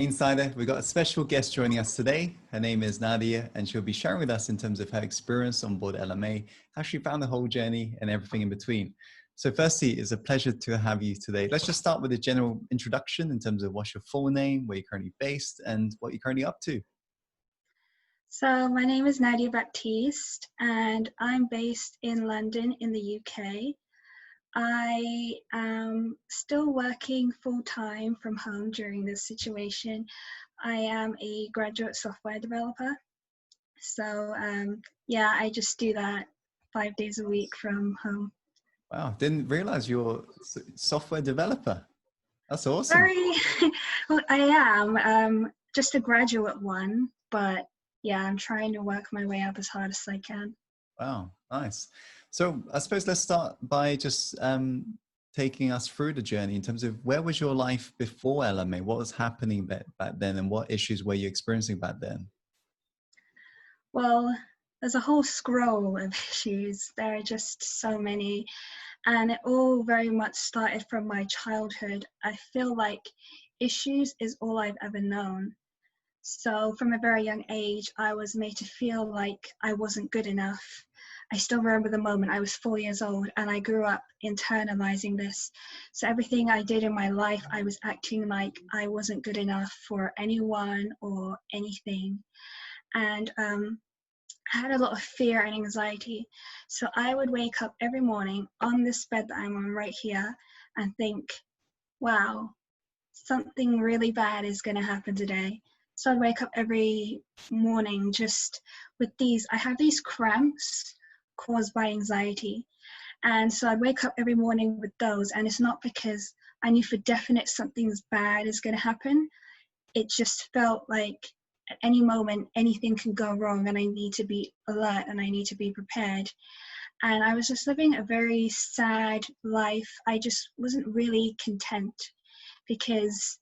Insider, we've got a special guest joining us today. Her name is Nadia, and she'll be sharing with us in terms of her experience on board LMA, how she found the whole journey, and everything in between. So firstly, it's a pleasure to have you today. Let's just start with a general introduction in terms of what's your full name, where you're currently based, and what you're currently up to. So my name is Nadia Baptiste, and I'm based in London in the UK. I am still working full-time from home during this situation. I am a graduate software developer. So yeah, I just do that 5 days a week from home. Wow, didn't realize you're a software developer. That's awesome. Very, well, I am just a graduate one, but yeah, I'm trying to work my way up as hard as I can. Wow, nice. So I suppose let's start by just taking us through the journey in terms of where was your life before LMA? What was happening back then, and what issues were you experiencing back then? Well, there's a whole scroll of issues. There are just so many, and it all very much started from my childhood. I feel like issues is all I've ever known. So from a very young age, I was made to feel like I wasn't good enough. I still remember the moment I was 4 years old, and I grew up internalizing this. So everything I did in my life, I was acting like I wasn't good enough for anyone or anything. And I had a lot of fear and anxiety. So I would wake up every morning on this bed that I'm on right here and think, wow, something really bad is going to happen today. So I'd wake up every morning just with I have these cramps caused by anxiety. And so I'd wake up every morning with those. And it's not because I knew for definite something's bad is going to happen. It just felt like at any moment, anything can go wrong, and I need to be alert and I need to be prepared. And I was just living a very sad life. I just wasn't really content because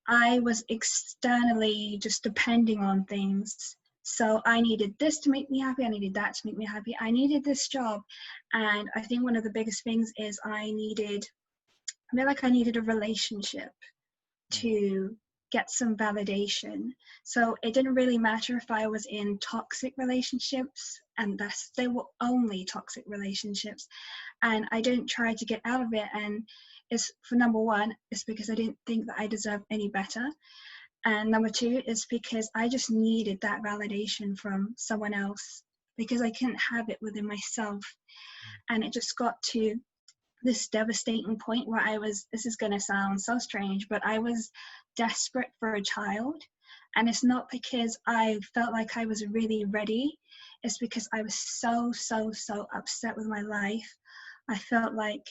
I was externally just depending on things. So I needed this to make me happy. I needed that to make me happy. I needed this job. And I think one of the biggest things is I feel like I needed a relationship to get some validation. So it didn't really matter if I was in toxic relationships, and they were only toxic relationships. And I didn't try to get out of it. And it's for number one, it's because I didn't think that I deserved any better. And number two is because I just needed that validation from someone else because I couldn't have it within myself. And it just got to this devastating point where this is going to sound so strange, but I was desperate for a child. And it's not because I felt like I was really ready. It's because I was so upset with my life. I felt like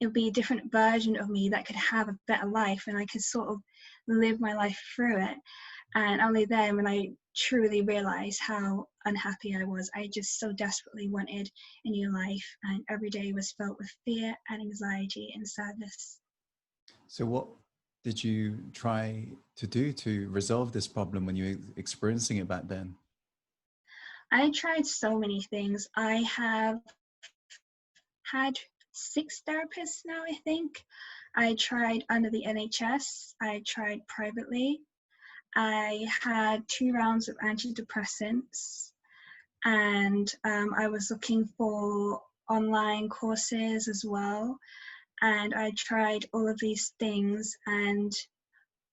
it would be a different version of me that could have a better life, and I could sort of live my life through it. And only then, when I truly realized how unhappy I was, I just so desperately wanted a new life, and every day was filled with fear and anxiety and sadness. So what did you try to do to resolve this problem when you were experiencing it back then? I tried so many things. I have had 6 therapists now, I think. I tried under the NHS. I tried privately. I had 2 rounds of antidepressants, and I was looking for online courses as well. And I tried all of these things, and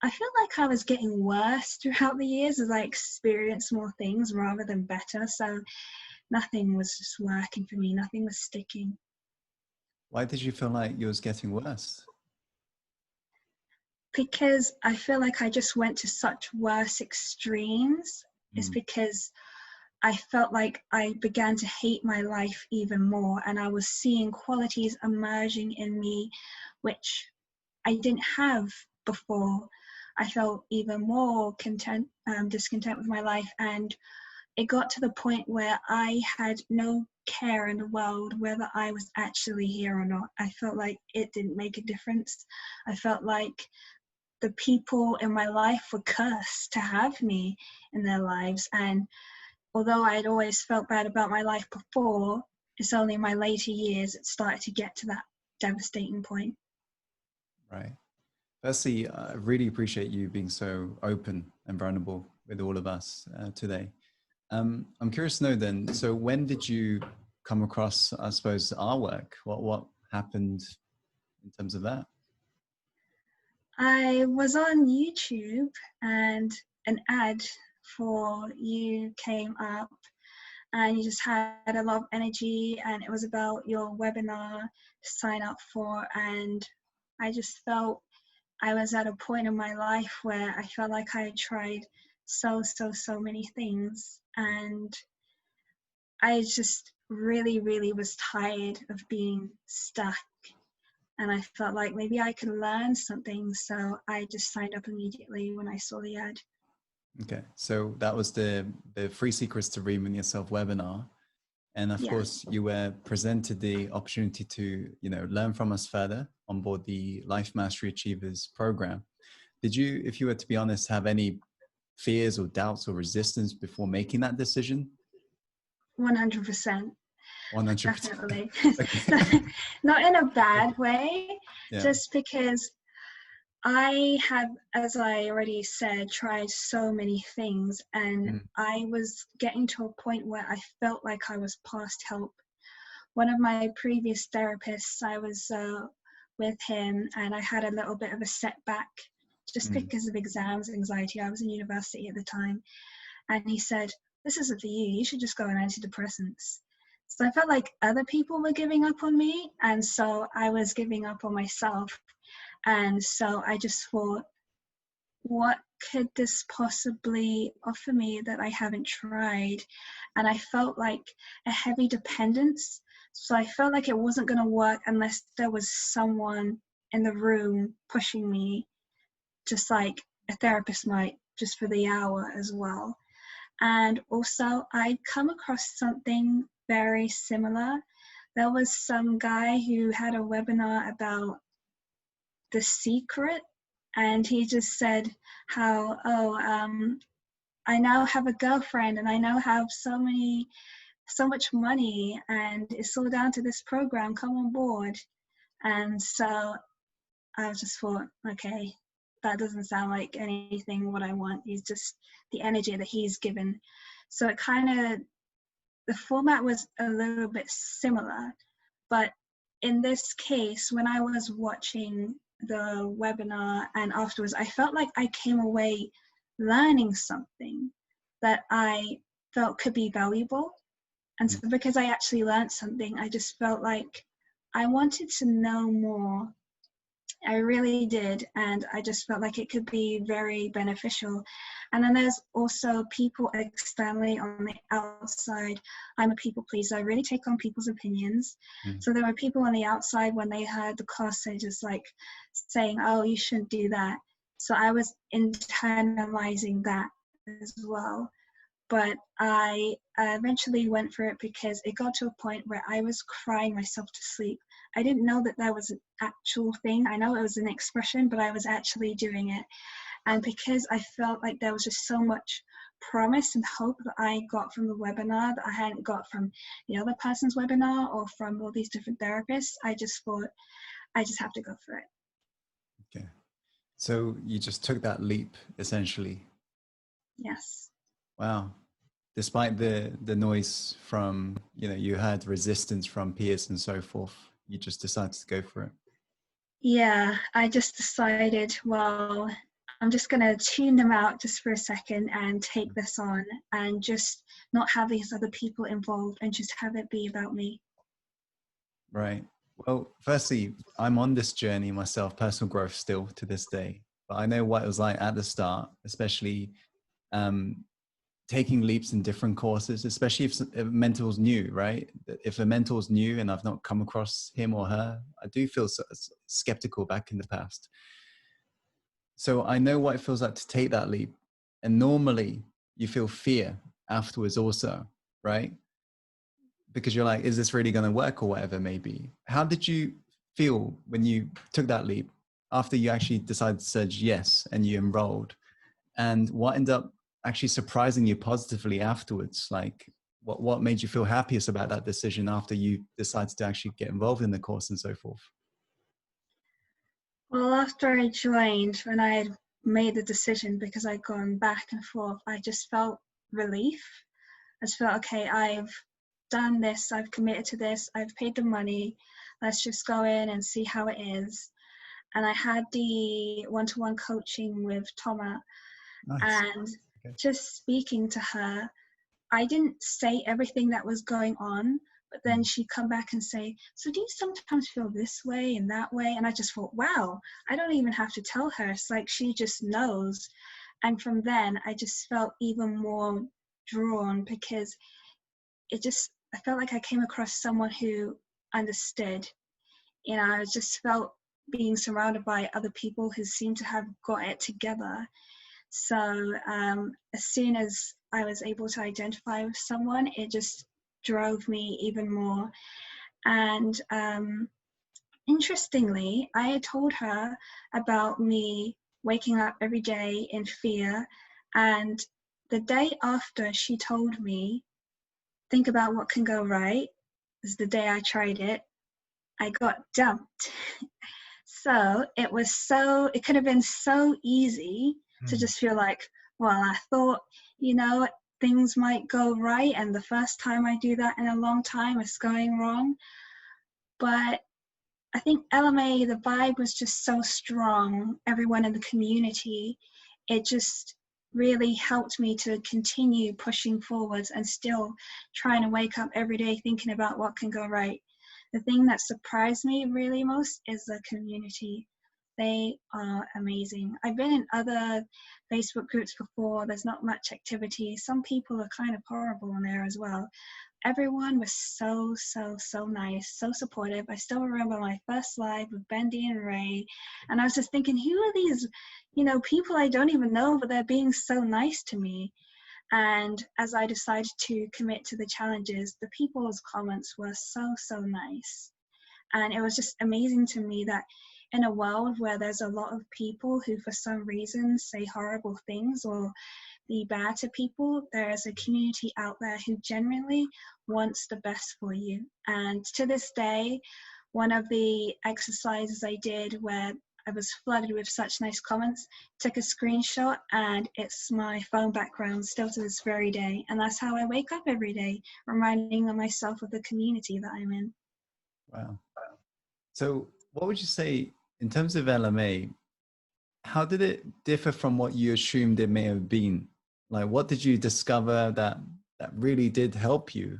I feel like I was getting worse throughout the years as I experienced more things rather than better. So nothing was just working for me. Nothing was sticking. Why did you feel like you was getting worse? Because I feel like I just went to such worse extremes. It's because I felt like I began to hate my life even more, and I was seeing qualities emerging in me which I didn't have before. I felt even more discontent with my life, and it got to the point where I had no care in the world whether I was actually here or not. I felt like it didn't make a difference. I felt like the people in my life were cursed to have me in their lives. And although I had always felt bad about my life before, it's only in my later years it started to get to that devastating point. Right. Firstly, I really appreciate you being so open and vulnerable with all of us today. I'm curious to know then, so when did you come across, I suppose, our work? What happened in terms of that? I was on YouTube and an ad for you came up, and you just had a lot of energy, and it was about your webinar to sign up for. And I just felt I was at a point in my life where I felt like I had tried so many things, and I just really was tired of being stuck, and I felt like maybe I could learn something, so I just signed up immediately when I saw the ad. Okay, so that was the Free Secrets to Reinvent Yourself webinar. And of Yeah, course, you were presented the opportunity to, learn from us further on board the Life Mastery Achievers program. Did you, if you were to be honest, have any fears or doubts or resistance before making that decision? 100%. 100%. Definitely. Okay. Not in a bad way, Yeah. just because I have, as I already said, tried so many things, and Mm, I was getting to a point where I felt like I was past help. One of my previous therapists, I was with him, and I had a little bit of a setback just mm, because of exams anxiety. I was in university at the time, and he said, "This isn't for you. You should just go on antidepressants." So I felt like other people were giving up on me, and so I was giving up on myself. And so I just thought, what could this possibly offer me that I haven't tried? And I felt like a heavy dependence. So I felt like it wasn't going to work unless there was someone in the room pushing me, just like a therapist might, just for the hour as well. And also, I'd come across something very similar. There was some guy who had a webinar about The Secret, and he just said how, I now have a girlfriend, and I now have so much money, and it's all down to this program, come on board. And so I just thought, okay, that doesn't sound like anything what I want. He's just the energy that he's given. So it kind of, the format was a little bit similar, but in this case, when I was watching the webinar and afterwards, I felt like I came away learning something that I felt could be valuable. And mm. so because I actually learned something, I just felt like I wanted to know more. I really did, and I just felt like it could be very beneficial. And then there's also people externally on the outside. I'm a people pleaser. I really take on people's opinions. Mm. So there were people on the outside when they heard the course, they just like saying, "Oh, you shouldn't do that." So I was internalizing that as well. But I eventually went for it because it got to a point where I was crying myself to sleep. I didn't know that that was an actual thing. I know it was an expression, but I was actually doing it. And because I felt like there was just so much promise and hope that I got from the webinar that I hadn't got from the other person's webinar or from all these different therapists, I just thought, I just have to go for it. Okay. So you just took that leap essentially. Yes. Wow. Despite the noise from, you had resistance from peers and so forth, you just decided to go for it. Yeah, I just decided, well, I'm just going to tune them out just for a second and take this on and just not have these other people involved and just have it be about me. Right. Well, firstly, I'm on this journey myself, personal growth still to this day, but I know what it was like at the start, especially um, taking leaps in different courses, especially if a mentor's new, right? If a mentor's new and I've not come across him or her, I do feel skeptical back in the past. So I know what it feels like to take that leap. And normally you feel fear afterwards also, right? Because you're like, is this really going to work or whatever maybe? How did you feel when you took that leap after you actually decided to say yes and you enrolled? And what ended up actually surprising you positively afterwards? Like what made you feel happiest about that decision after you decided to actually get involved in the course and so forth? Well, after I joined, when I had made the decision, because I'd gone back and forth, I just felt relief. I just felt, okay, I've done this, I've committed to this, I've paid the money, let's just go in and see how it is. And I had the one-to-one coaching with Toma, Nice. and Okay. just speaking to her, I didn't say everything that was going on, but then Mm. she'd come back and say, so do you sometimes feel this way and that way? And I just thought, wow, I don't even have to tell her. It's like she just knows. And from then, I just felt even more drawn, because I felt like I came across someone who understood. I just felt being surrounded by other people who seemed to have got it together. So as soon as I was able to identify with someone, it just drove me even more. And interestingly, I had told her about me waking up every day in fear. And the day after she told me, think about what can go right, is the day I tried it. I got dumped. So it could have been so easy to Mm. just feel like, well, I thought, you know, things might go right. And the first time I do that in a long time, it's going wrong. But I think LMA, the vibe was just so strong. Everyone in the community, it just really helped me to continue pushing forwards and still trying to wake up every day thinking about what can go right. The thing that surprised me really most is the community. They are amazing. I've been in other Facebook groups before. There's not much activity. Some people are kind of horrible in there as well. Everyone was so nice, so supportive. I still remember my first live with Bendy and Ray, and I was just thinking, who are these, people I don't even know, but they're being so nice to me. And as I decided to commit to the challenges, the people's comments were so nice. And it was just amazing to me that in a world where there's a lot of people who for some reason say horrible things or be bad to people, there is a community out there who genuinely wants the best for you. And to this day, one of the exercises I did where I was flooded with such nice comments, took a screenshot, and it's my phone background still to this very day. And that's how I wake up every day, reminding myself of the community that I'm in. Wow. So what would you say in terms of LMA, how did it differ from what you assumed it may have been? Like, what did you discover that really did help you?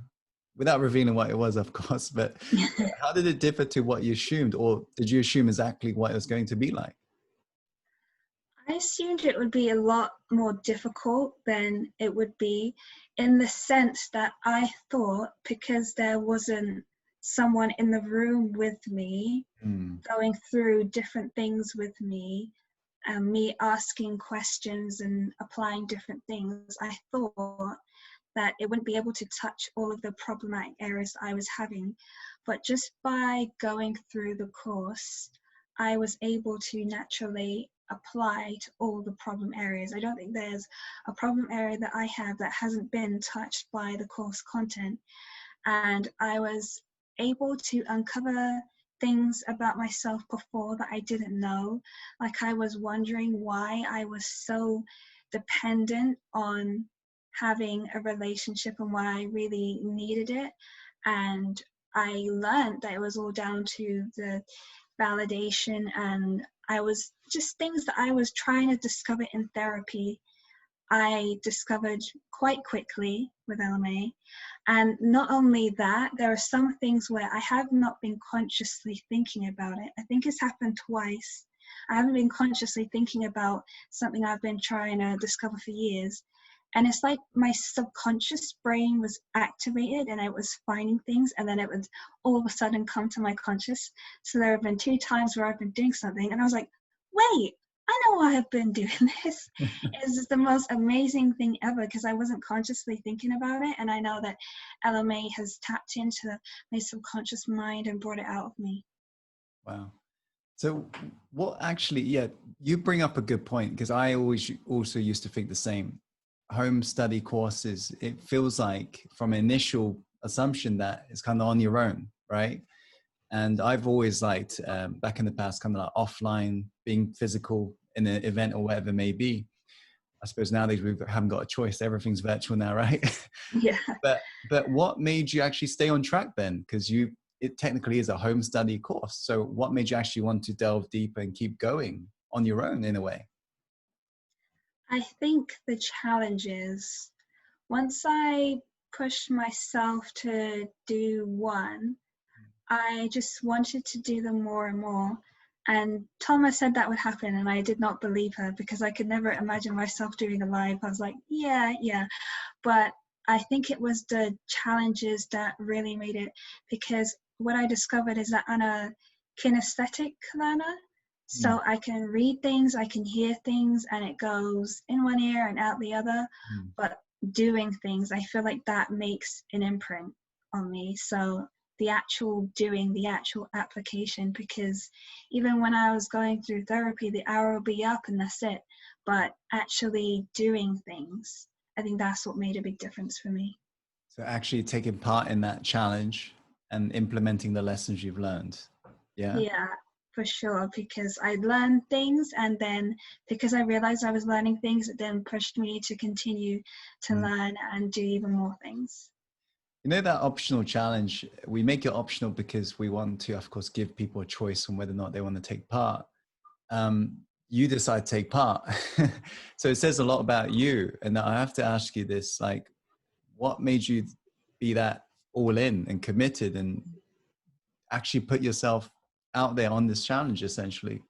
Without revealing what it was, of course, but how did it differ to what you assumed, or did you assume exactly what it was going to be like? I assumed it would be a lot more difficult than it would be, in the sense that I thought, because there wasn't someone in the room with me Mm. going through different things with me, and me asking questions and applying different things, I thought that it wouldn't be able to touch all of the problematic areas I was having. But just by going through the course, I was able to naturally apply to all the problem areas. I don't think there's a problem area that I have that hasn't been touched by the course content. And I was able to uncover things about myself before that I didn't know. Like, I was wondering why I was so dependent on having a relationship and why I really needed it. And I learned that it was all down to the validation, and I was just things that I was trying to discover in therapy. I discovered quite quickly with LMA. And not only that, there are some things where I have not been consciously thinking about it. I think it's happened twice. I haven't been consciously thinking about something I've been trying to discover for years. And it's like my subconscious brain was activated and I was finding things, and then it would all of a sudden come to my conscious. So there have been 2 times where I've been doing something and I was like, wait, I know why I've been doing this. It's the most amazing thing ever, because I wasn't consciously thinking about it. And I know that LMA has tapped into my subconscious mind and brought it out of me. Wow. So what actually, yeah, you bring up a good point, because I always also used to think the same. Home study courses, it feels like from initial assumption that it's kind of on your own, right? And I've always liked, back in the past, kind of like offline, being physical in an event or whatever it may be. I suppose nowadays we haven't got a choice. Everything's virtual now, right? Yeah. But what made you actually stay on track then? Because it technically is a home study course. So what made you actually want to delve deeper and keep going on your own in a way? I think the challenge is once I pushed myself to do one, I just wanted to do them more and more. And Thomas said that would happen, and I did not believe her because I could never imagine myself doing a live. I was like, yeah. But I think it was the challenges that really made it, because what I discovered is that I'm a kinesthetic learner. So I can read things, I can hear things, and it goes in one ear and out the other. But doing things, I feel like that makes an imprint on me. So the actual doing, the actual application, because even when I was going through therapy, the hour will be up and that's it. But actually doing things, I think that's what made a big difference for me. So actually taking part in that challenge and implementing the lessons you've learned. Yeah. Yeah, for sure. Because I learned things, and then because I realized I was learning things, it then pushed me to continue to learn and do even more things. You know, that optional challenge, we make it optional because we want to, of course, give people a choice on whether or not they want to take part. You decide to take part. So it says a lot about you. And I have to ask you this, like, what made you be that all in and committed and actually put yourself out there on this challenge, essentially?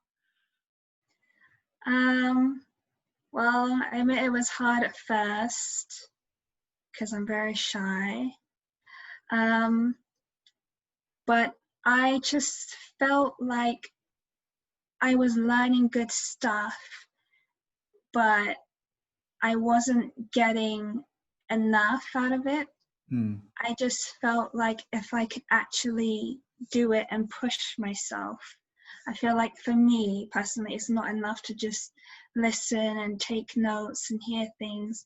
Well, I admit it was hard at first because I'm very shy. But I just felt like I was learning good stuff, but I wasn't getting enough out of it. I just felt like if I could actually do it and push myself, I feel like for me personally, it's not enough to just listen and take notes and hear things.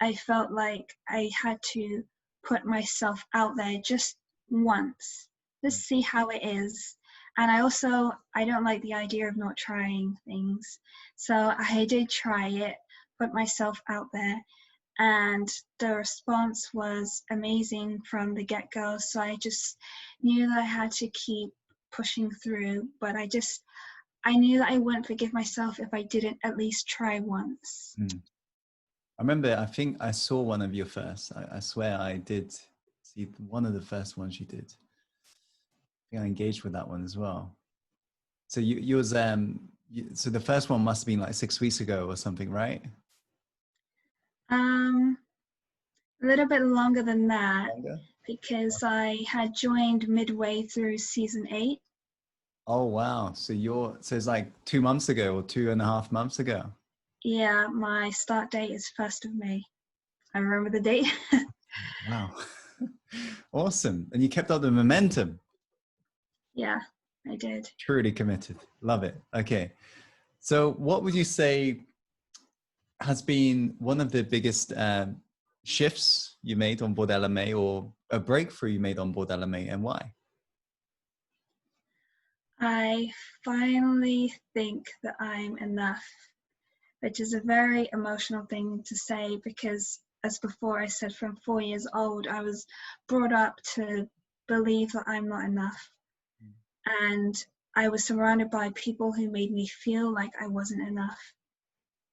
I felt like I had to put myself out there just once, just see how it is. And I don't like the idea of not trying things. So I did try it, put myself out there, and the response was amazing from the get-go. So I just knew that I had to keep pushing through, but I knew that I wouldn't forgive myself if I didn't at least try once. I remember, I think I saw one of your first. I swear I did see one of the first ones you did. I think I engaged with that one as well. So you was so the first one must have been like 6 weeks ago or something, right? A little bit longer than that, Longer? because I had joined midway through season 8. Oh wow! So it's like 2 months ago or 2.5 months ago. Yeah, my start date is 1st of May. I remember the date. Wow. Awesome. And you kept up the momentum. Yeah, I did. Truly committed. Love it. Okay. So what would you say has been one of the biggest shifts you made on board LMA, or a breakthrough you made on board LMA, and why? I finally think that I'm enough, which is a very emotional thing to say because, as before I said, from 4 years old, I was brought up to believe that I'm not enough. And I was surrounded by people who made me feel like I wasn't enough.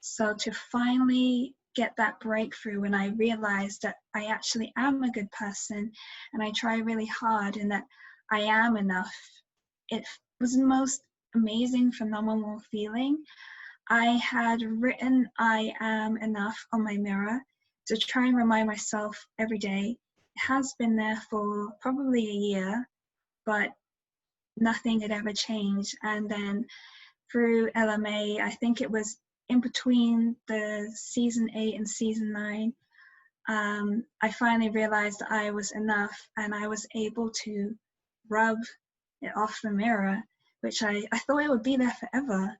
So to finally get that breakthrough when I realized that I actually am a good person and I try really hard and that I am enough, it was the most amazing, phenomenal feeling. I had written I am enough on my mirror to try and remind myself every day. It has been there for probably a year, but nothing had ever changed. And then through LMA, I think it was in between the season 8 and season 9, I finally realized that I was enough and I was able to rub it off the mirror, which I thought it would be there forever.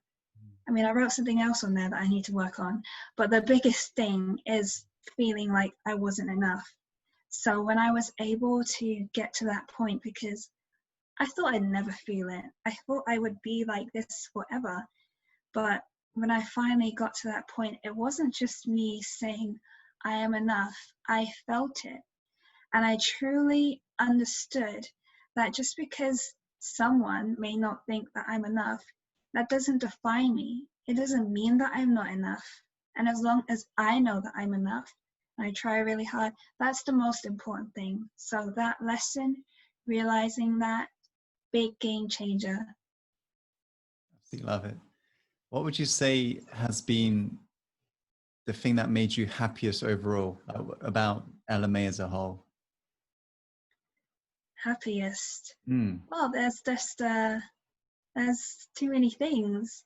I mean, I wrote something else on there that I need to work on, but the biggest thing is feeling like I wasn't enough. So when I was able to get to that point, because I thought I'd never feel it. I thought I would be like this forever. But when I finally got to that point, it wasn't just me saying, I am enough. I felt it. And I truly understood that just because someone may not think that I'm enough, that doesn't define me. It doesn't mean that I'm not enough. And as long as I know that I'm enough, and I try really hard, that's the most important thing. So that lesson, realizing that, big game changer. Absolutely love it. What would you say has been the thing that made you happiest overall about LMA as a whole? Happiest. Mm. Well, there's too many things.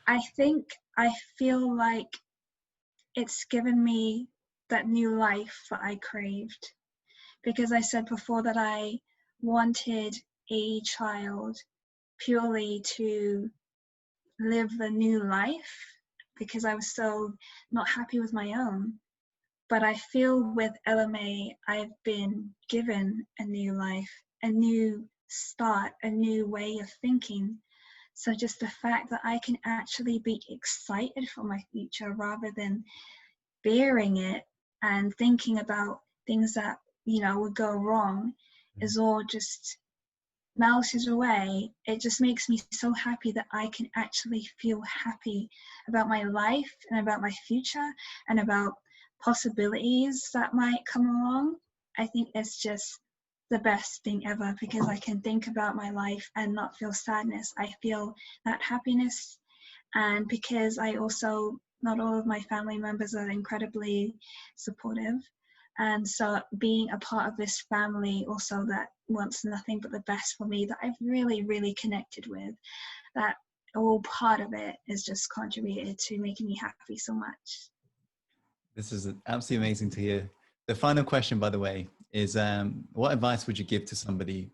I think I feel like it's given me that new life that I craved, because I said before that I wanted a child purely to live a new life because I was so not happy with my own. But I feel with LMA, I've been given a new life, a new start, a new way of thinking. So just the fact that I can actually be excited for my future rather than bearing it and thinking about things that, would go wrong is all just melted away. It just makes me so happy that I can actually feel happy about my life and about my future and about possibilities that might come along. I think it's just the best thing ever because I can think about my life and not feel sadness. I feel that happiness. And because I also, not all of my family members are incredibly supportive. And so being a part of this family also that wants nothing but the best for me, that I've really, really connected with, that all part of it is just contributed to making me happy so much. This is absolutely amazing to hear. The final question, by the way, is what advice would you give to somebody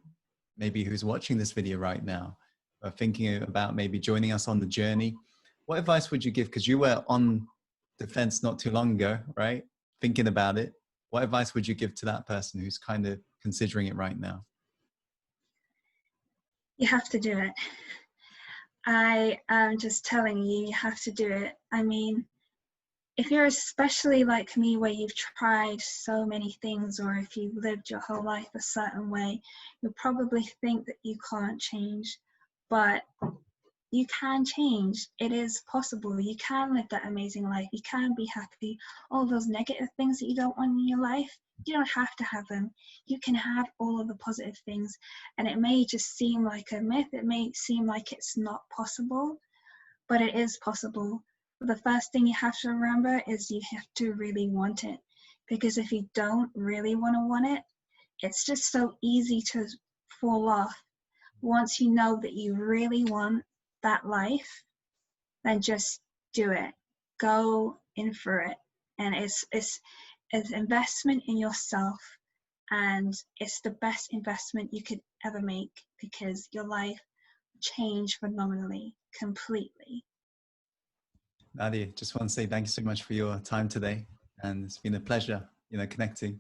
maybe who's watching this video right now or thinking about maybe joining us on the journey? What advice would you give? Because you were on the fence not too long ago, right? Thinking about it. What advice would you give to that person who's kind of considering it right now? You have to do it. I am just telling you, you have to do it. I mean, if you're especially like me where you've tried so many things, or if you've lived your whole life a certain way, you'll probably think that you can't change, but you can change. It is possible. You can live that amazing life. You can be happy. All those negative things that you don't want in your life, you don't have to have them. You can have all of the positive things. And it may just seem like a myth. It may seem like it's not possible, but it is possible. But the first thing you have to remember is you have to really want it. Because if you don't really want it, it's just so easy to fall off. Once you know that you really want that life, then just do it. Go in for it. And it's investment in yourself, and it's the best investment you could ever make because your life changed phenomenally, completely. Nadia, just want to say thank you so much for your time today. And it's been a pleasure, connecting.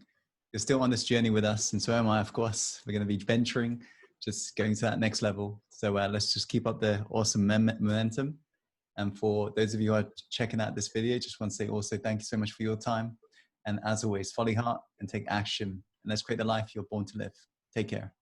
You're still on this journey with us, and so am I, of course. We're going to be venturing, just going to that next level. So let's just keep up the awesome momentum. And for those of you who are checking out this video, just want to say also thank you so much for your time. And as always, follow your heart and take action. And let's create the life you're born to live. Take care.